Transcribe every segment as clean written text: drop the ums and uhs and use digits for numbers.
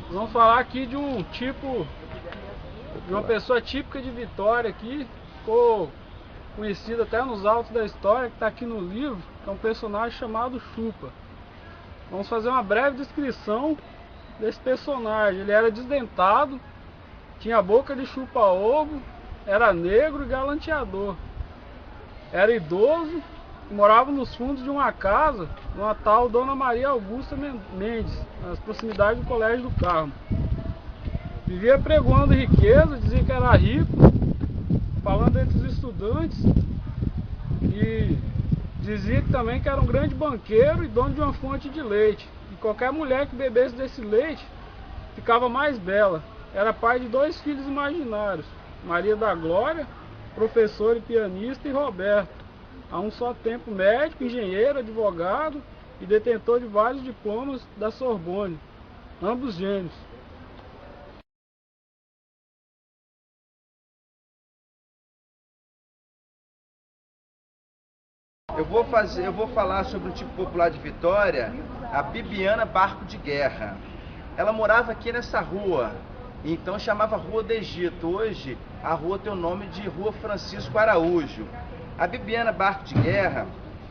Vamos falar aqui de um tipo, de uma pessoa típica de Vitória aqui, ficou conhecido até nos autos da história, que está aqui no livro, que é um personagem chamado Chupa. Vamos fazer uma breve descrição desse personagem. Ele era desdentado, tinha boca de chupa-ovo, era negro e galanteador. Era idoso e morava nos fundos de uma casa, uma tal Dona Maria Augusta Mendes, nas proximidades do Colégio do Carmo. Vivia pregoando riqueza, dizia que era rico, falando entre os estudantes, e dizia também que era um grande banqueiro e dono de uma fonte de leite. E qualquer mulher que bebesse desse leite ficava mais bela. Era pai de 2 filhos imaginários, Maria da Glória, professor e pianista, e Roberto, a um só tempo médico, engenheiro, advogado e detentor de vários diplomas da Sorbonne, ambos gêmeos. Eu vou falar sobre um tipo popular de Vitória, a Bibiana Barco de Guerra. Ela morava aqui nessa rua, então chamava Rua do Egito. Hoje a rua tem o nome de Rua Francisco Araújo. A Bibiana Barco de Guerra,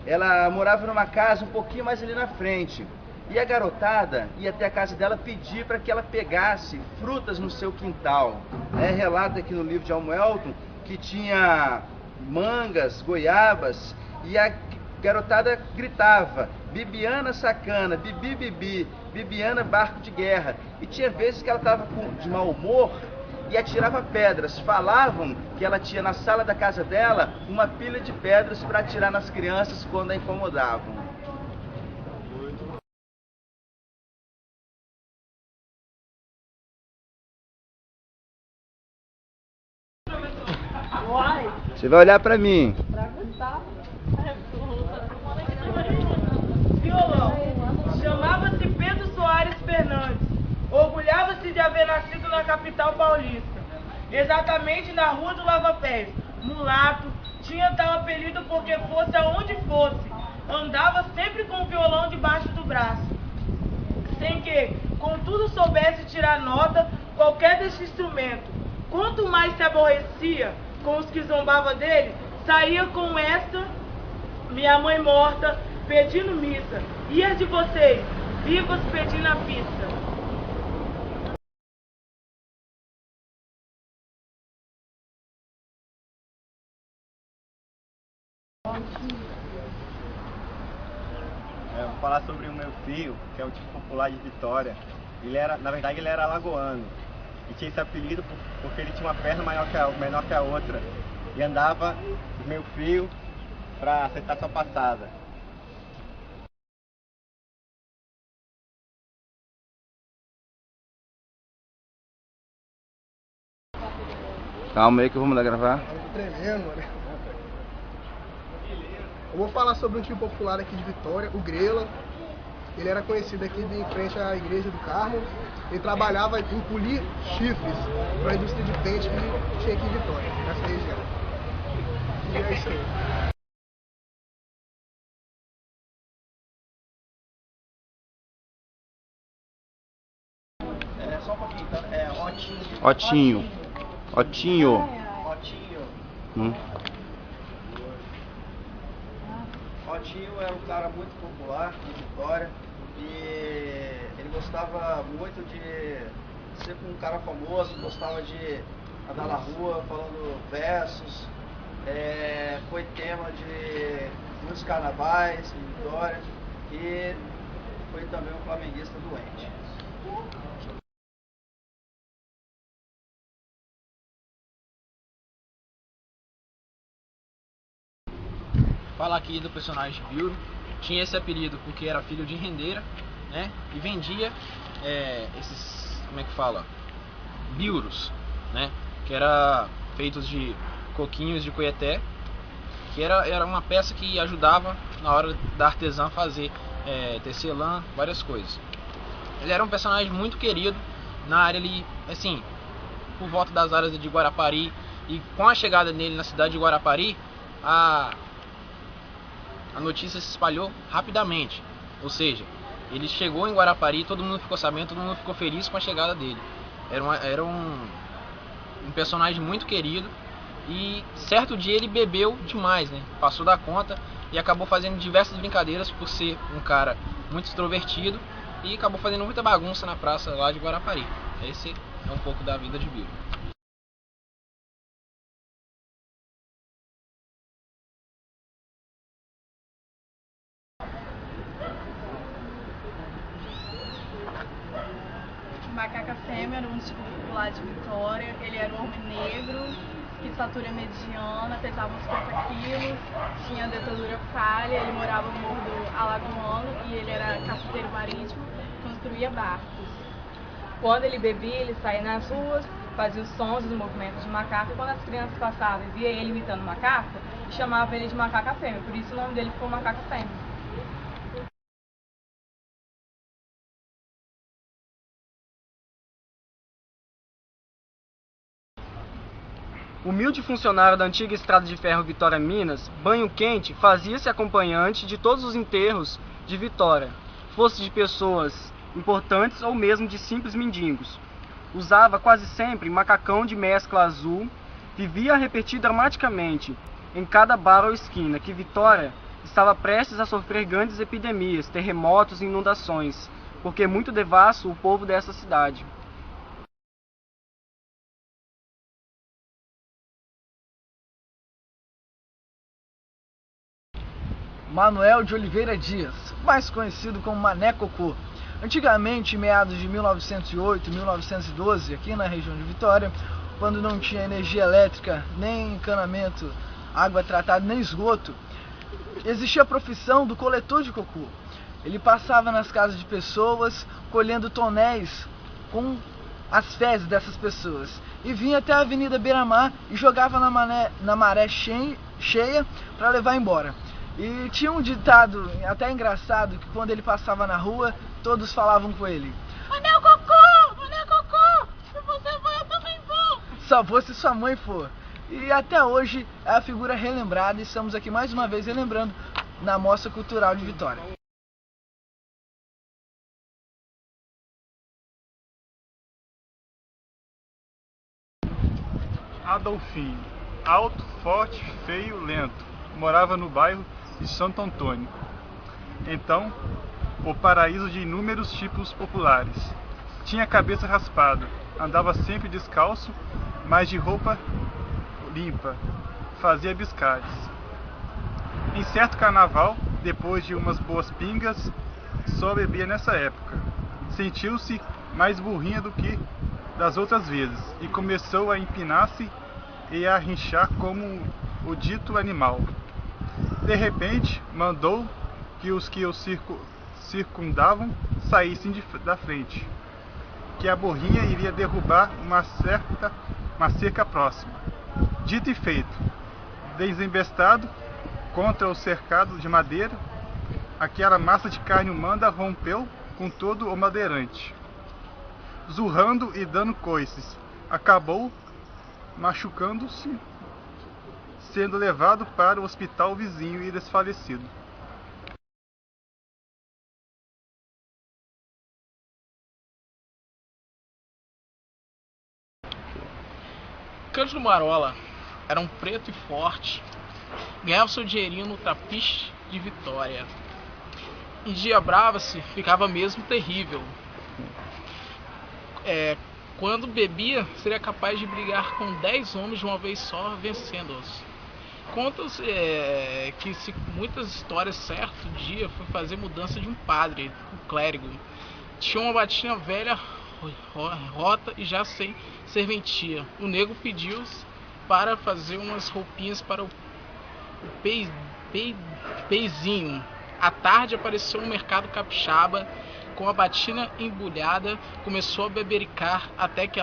ela morava numa casa um pouquinho mais ali na frente. E a garotada ia até a casa dela pedir para que ela pegasse frutas no seu quintal. Relata aqui no livro de Almuelton que tinha mangas, goiabas, e a garotada gritava: Bibiana sacana, bibi bibi, Bibiana barco de guerra. E tinha vezes que ela estava de mau humor e atirava pedras. Falavam que ela tinha na sala da casa dela uma pilha de pedras para atirar nas crianças quando a incomodavam. Você vai olhar para mim. Violão. Chamava-se Pedro Soares Fernandes. Orgulhava-se de haver nascido na capital paulista, exatamente na Rua do Lava-Pés. Mulato, tinha tal apelido porque fosse aonde fosse, andava sempre com o violão debaixo do braço, sem que, contudo, soubesse tirar nota qualquer desse instrumento. Quanto mais se aborrecia com os que zombavam dele, saía com esta: minha mãe morta, pedindo missa, e as de vocês, vivas pedindo a pista. Vou falar sobre o meu tio, que é um tipo popular de Vitória. Na verdade ele era alagoano e tinha esse apelido porque ele tinha uma perna menor que a outra e andava meio fio para acertar sua passada. Calma aí que eu vou mandar gravar. Tô tremendo, mano. Eu vou falar sobre um time popular aqui de Vitória, o Grela. Ele era conhecido aqui de frente à igreja do Carmo. Ele trabalhava em polir chifres para a indústria de pente que tinha aqui em Vitória, nessa região. E é isso aí. Só um pouquinho, então. Otinho. Otinho. Otinho. Otinho era um cara muito popular em Vitória e ele gostava muito de ser um cara famoso, gostava de andar na rua falando versos, foi tema de muitos carnavais em Vitória e foi também um flamenguista doente. Falar aqui do personagem Biuro. Tinha esse apelido porque era filho de rendeira, né? E vendia esses, como é que fala? Biuros, né? Que era feitos de coquinhos de coieté, que era uma peça que ajudava na hora da artesã fazer tecer lã, várias coisas. Ele era um personagem muito querido na área ali, assim, por volta das áreas de Guarapari, e com a chegada dele na cidade de Guarapari, a notícia se espalhou rapidamente, ou seja, Ele chegou em Guarapari, todo mundo ficou sabendo, todo mundo ficou feliz com a chegada dele. Era um personagem muito querido, e certo dia ele bebeu demais, né? Passou da conta e acabou fazendo diversas brincadeiras por ser um cara muito extrovertido, e acabou fazendo muita bagunça na praça lá de Guarapari. Esse é um pouco da vida de Bill. Macaca fêmea era um tipo popular de Vitória. Ele era um homem negro, de estatura mediana, pesava uns 50 quilos, tinha dentadura falha, ele morava no Morro do Alagoano e ele era carpinteiro marítimo, construía barcos. Quando ele bebia, ele saía nas ruas, fazia os sons e os movimentos de macaco, e quando as crianças passavam e via ele imitando macaco, chamavam ele de macaca fêmea, por isso o nome dele ficou Macaca Fêmea. Humilde funcionário da antiga estrada de ferro Vitória-Minas, Banho Quente fazia-se acompanhante de todos os enterros de Vitória, fosse de pessoas importantes ou mesmo de simples mendigos. Usava quase sempre macacão de mescla azul, vivia a repetir dramaticamente em cada bar ou esquina que Vitória estava prestes a sofrer grandes epidemias, terremotos e inundações, porque muito devasso o povo dessa cidade. Manuel de Oliveira Dias, mais conhecido como Mané Cocô. Antigamente, em meados de 1908 e 1912, aqui na região de Vitória, quando não tinha energia elétrica, nem encanamento, água tratada, nem esgoto, existia a profissão do coletor de cocô. Ele passava nas casas de pessoas, colhendo tonéis com as fezes dessas pessoas, e vinha até a Avenida Beira-Mar e jogava na maré cheia para levar embora. E tinha um ditado até engraçado, que quando ele passava na rua, todos falavam com ele: Mané Cocô! Mané Cocô! Se você for, eu também vou! Só vou se sua mãe for. E até hoje é a figura relembrada, e estamos aqui mais uma vez relembrando na Mostra Cultural de Vitória. Adolfinho, alto, forte, feio, lento, morava no bairro de Santo Antônio. Então, o paraíso de inúmeros tipos populares. Tinha a cabeça raspada, andava sempre descalço, mas de roupa limpa, fazia biscares. Em certo carnaval, depois de umas boas pingas, só bebia nessa época. Sentiu-se mais burrinha do que das outras vezes e começou a empinar-se e a rinchar como o dito animal. De repente, mandou que os que o circundavam saíssem da frente, que a burrinha iria derrubar uma cerca próxima. Dito e feito, desembestado contra o cercado de madeira, aquela massa de carne humana rompeu com todo o madeirante. Zurrando e dando coices, acabou machucando-se, sendo levado para o hospital vizinho e desfalecido. Cândido Marola era um preto e forte, ganhava seu dinheirinho no trapiche de Vitória. Endiabrava-se, ficava mesmo terrível. Quando bebia, seria capaz de brigar com 10 homens de uma vez só, vencendo-os. Conta-se que muitas histórias, certo dia foi fazer mudança de um padre, um clérigo. Tinha uma batina velha, rota e já sem serventia. O nego pediu para fazer umas roupinhas para o peizinho. À tarde apareceu no mercado capixaba com a batina embulhada, começou a bebericar até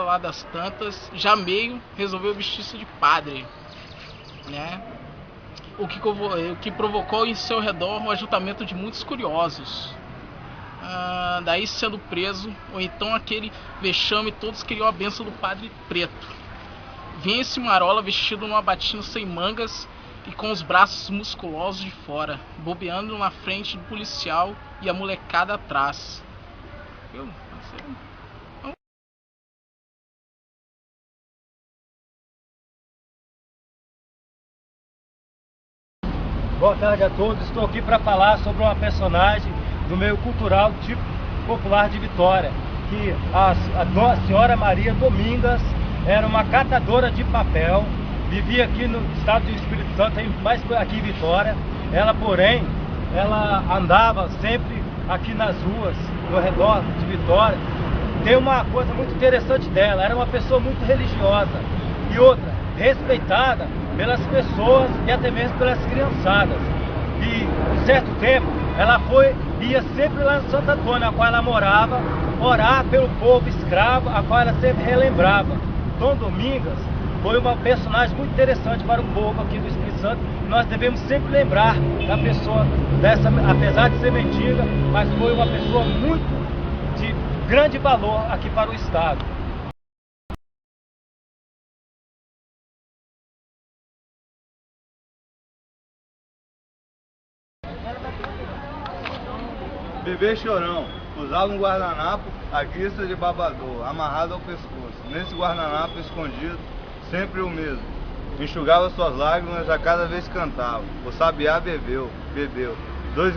lá das tantas, já meio resolveu vestir-se de padre, né? O que provocou em seu redor um ajuntamento de muitos curiosos. Daí sendo preso, ou então aquele vexame, todos queriam a bênção do padre preto. Vinha esse Marola vestido numa batina sem mangas, e com os braços musculosos de fora, bobeando na frente do policial e a molecada atrás. Viu? Boa tarde a todos, estou aqui para falar sobre uma personagem do meio cultural tipo popular de Vitória, que a senhora Maria Domingas era uma catadora de papel, vivia aqui no estado do Espírito Santo, mais aqui em Vitória. Ela, porém, ela andava sempre aqui nas ruas, no redor de Vitória. Tem uma coisa muito interessante dela, era uma pessoa muito religiosa e outra, respeitada pelas pessoas e até mesmo pelas criançadas. E, por certo tempo, ela ia sempre lá em Santo Antônio, a qual ela morava, orar pelo povo escravo, a qual ela sempre relembrava. Dom Domingas foi uma personagem muito interessante para o povo aqui do Espírito Santo. Nós devemos sempre lembrar da pessoa dessa, apesar de ser mendiga, mas foi uma pessoa muito de grande valor aqui para o estado. Bebê chorão, usava um guardanapo à crista de babador, amarrado ao pescoço. Nesse guardanapo escondido, sempre o mesmo. Enxugava suas lágrimas a cada vez que cantava. O sabiá bebeu, 2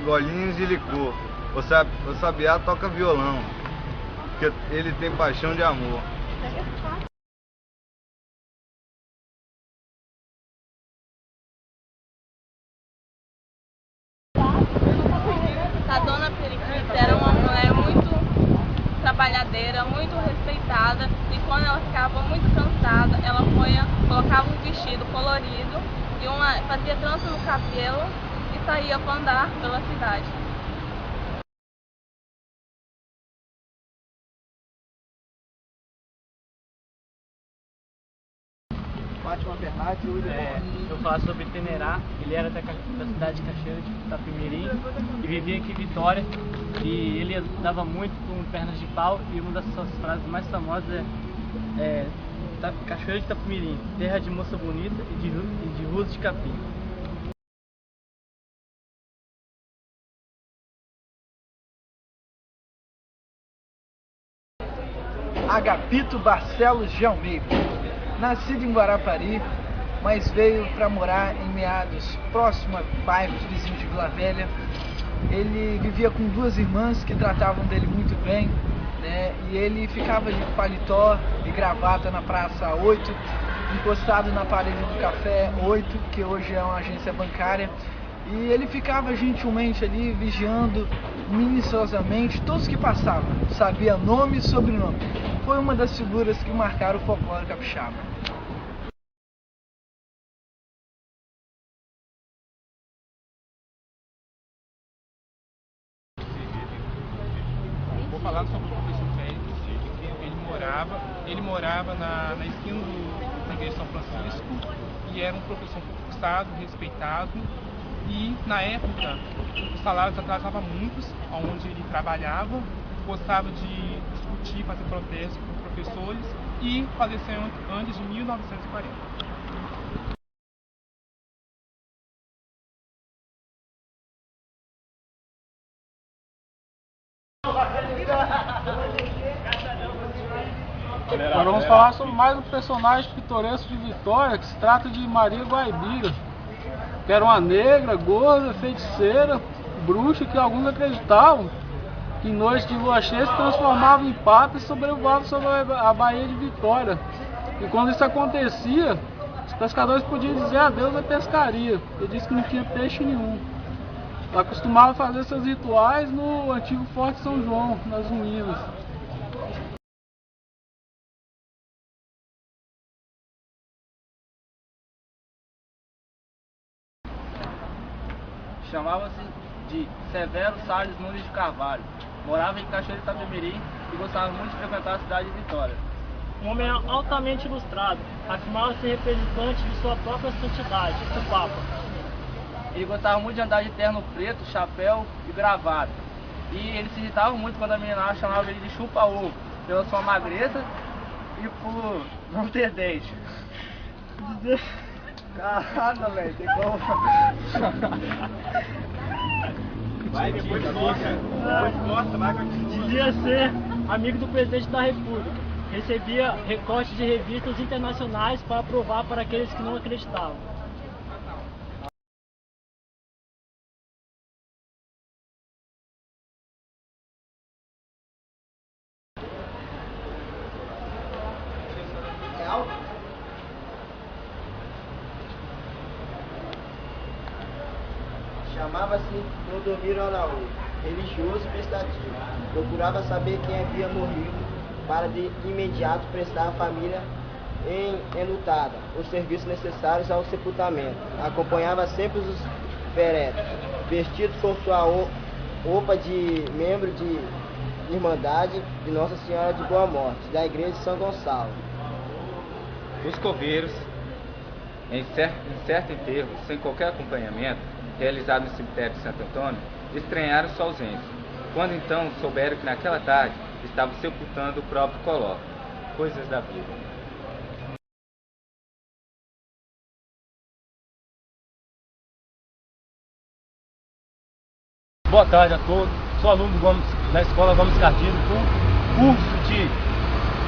golinhos de licor. O sabiá toca violão, porque ele tem paixão de amor. A dona Periquita era uma mulher muito trabalhadeira, muito respeitada, e quando ela ficava muito cansada, ela colocava um vestido colorido e fazia trança no cabelo e saía para andar pela cidade. Fátima Bernardi, Eu vou falar sobre Tenerá. Ele era da cidade de Cachoeira de Itapemirim e vivia aqui em Vitória, e ele andava muito com pernas de pau, e uma das suas frases mais famosas é Cachoeira de Itapemirim, terra de moça bonita e de ruas de capim. Agapito Barcelos de Almeida. Nascido em Guarapari, mas veio para morar em Meados, próximo a bairros vizinhos de Vila Velha. Ele vivia com 2 irmãs que tratavam dele muito bem, né? E ele ficava de paletó e gravata na Praça 8, encostado na parede do Café 8, que hoje é uma agência bancária. E ele ficava gentilmente ali, vigiando minuciosamente todos que passavam, sabia nome e sobrenome. Foi uma das figuras que marcaram o folclore capixaba. Vou falar sobre o professor Félix. Ele morava na esquina da igreja de São Francisco e era um professor concursado, respeitado. E na época os salários atrasavam muito onde ele trabalhava, gostava de discutir, fazer protestos com professores e faleceu antes de 1940. Agora vamos falar sobre mais um personagem pitoresco de Vitória, que se trata de Maria Guaibira, que era uma negra, gorda, feiticeira, bruxa, que alguns acreditavam que em noite de lua cheia se transformava em pata e sobrevoava sobre a Baía de Vitória. E quando isso acontecia, os pescadores podiam dizer adeus à pescaria, porque disse que não tinha peixe nenhum. Ela costumava fazer seus rituais no antigo Forte São João, nas ruínas. Chamava-se de Severo Salles Nunes de Carvalho, morava em Cachoeira de Itapemirim e gostava muito de frequentar a cidade de Vitória. Um homem altamente ilustrado, afirmava-se representante de sua própria santidade, o Papa. Ele gostava muito de andar de terno preto, chapéu e gravata. E ele se irritava muito quando a menina chamava ele de chupa-ovo, pela sua magreza e por não ter dente. Caralho, velho, tem como. Vai, depois corta, vai. Dizia ser amigo do presidente da República. Recebia recortes de revistas internacionais para provar para aqueles que não acreditavam. Chamava-se Clodomiro Araújo, religioso e prestativo. Procurava saber quem havia morrido para de imediato prestar à família enlutada os serviços necessários ao sepultamento. Acompanhava sempre os feretos, vestidos com sua roupa de membro de Irmandade de Nossa Senhora de Boa Morte, da Igreja de São Gonçalo. Os coveiros, em certo enterro, sem qualquer acompanhamento, realizado no cemitério de Santo Antônio, estranharam sua ausência, quando então souberam que naquela tarde estavam sepultando o próprio Coló. Coisas da vida. Boa tarde a todos, sou aluno da Escola Gomes Cardino com curso de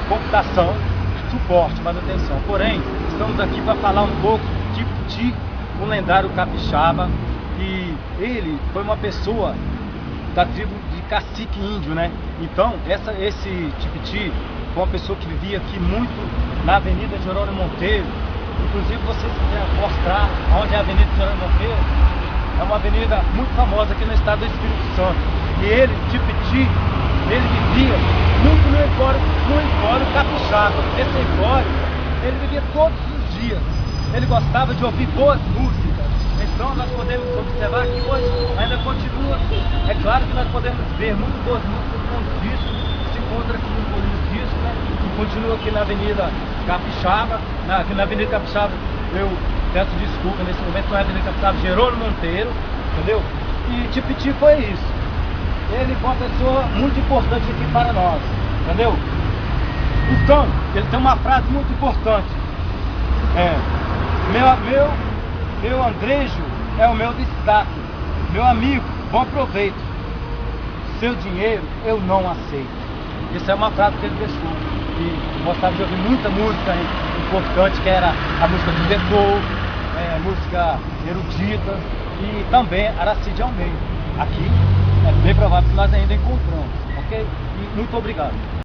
computação, suporte, manutenção. Porém, estamos aqui para falar um pouco do Tipiti, um lendário capixaba, e ele foi uma pessoa da tribo de cacique índio, né? Então, esse Tipiti foi uma pessoa que vivia aqui muito na Avenida Jerônimo Monteiro. Inclusive, vocês quiserem mostrar onde é a Avenida Jerônimo Monteiro, é uma avenida muito famosa aqui no estado do Espírito Santo. E ele, Tipiti, ele vivia muito no empório capixaba. Esse empório, ele vivia todos os dias. Ele gostava de ouvir boas músicas. Então nós podemos observar que hoje ainda continua. É claro que nós podemos ver muito boas músicas com os discos, que se encontra aqui no Polígono Disco, né? E continua aqui na Avenida Capixaba. Aqui na Avenida Capixaba, eu peço desculpa nesse momento, não é a Avenida Capixaba, Jerônimo Monteiro, entendeu? E Tipiti foi isso. Ele foi uma pessoa muito importante aqui para nós, entendeu? Então, ele tem uma frase muito importante. Meu Andrejo é o meu destaque. Meu amigo, bom proveito. Seu dinheiro eu não aceito. Essa é uma frase que ele deixou. E gostava de ouvir muita música importante, que era a música do Beethoven, música erudita e também Aracide Almeida. Aqui é bem provável que nós ainda encontramos, ok? E muito obrigado.